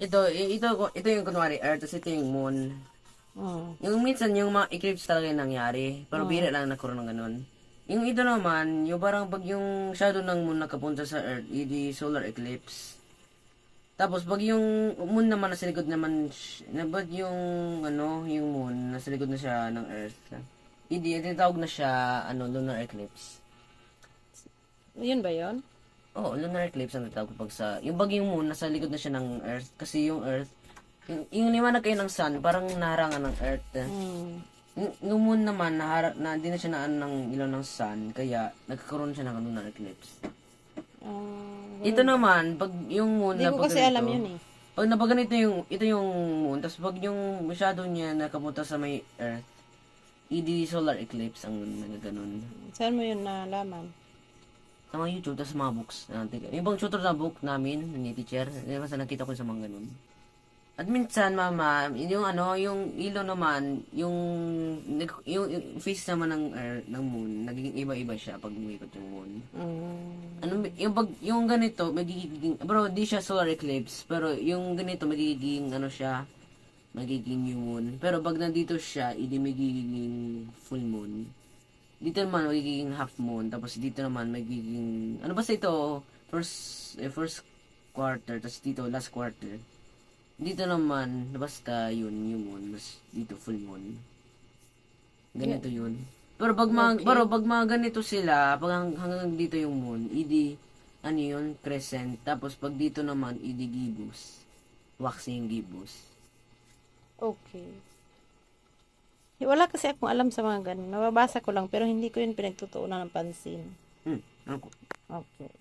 ito yung kunwari Earth, tapos ito yung Moon. Yung minsan, yung mga eclipse talaga yung nangyari. Pero bira lang nagkaroon ng ganun. Yung ito naman, yung parang pag yung shadow ng Moon nakapunta sa Earth, hindi solar eclipse. Tapos pag yung Moon naman nasa likod naman, pag yung yung Moon nasa likod na siya ng Earth, hindi, tinatawag na siya lunar eclipse. Yun ba yun? Oo, lunar eclipse ang tinatawag pag sa yung pag yung Moon nasa likod na siya ng Earth kasi yung Earth yung liwanag kayo ng sun, parang naharangan ng Earth. Yung Moon naman, hindi na siya naan ng ilaw ng sun, kaya nagkakaroon siya ng lunar eclipse. Ito naman, pag yung Moon Hindi na ko pag kasi ganito, alam yun eh. pag napaganito ito yung Moon, tapos pag yung shadow niya nakapunta sa may Earth, hindi solar eclipse ang nagaganon. Saan mo yun nalaman? Sa mga YouTube, tapos sa mga books. Yung bang tutor na book namin, ni teacher, basta nakita ko sa mga ganun. At minsan, mama, yung ilaw naman, yung face naman ng moon, nagiging iba-iba siya pag umikot yung moon. Yung ganito, magiging, bro, di siya solar eclipse, pero yung ganito, magiging, magiging new moon. Pero pag nandito siya, hindi magiging full moon. Dito naman, magiging half moon, tapos dito naman, magiging, basta ito, first quarter, tapos dito, last quarter. Dito naman, basta yun, yung moon, mas dito full moon. Ganito yun. Pero pag mga ganito sila, pag hanggang dito yung moon, yun, crescent. Tapos pag dito naman, gibbous. Waxing gibbous. Okay. Wala kasi akong alam sa mga ganun. Nababasa ko lang pero hindi ko yun pinagtutuunan ng pansin. Ano ko? Okay.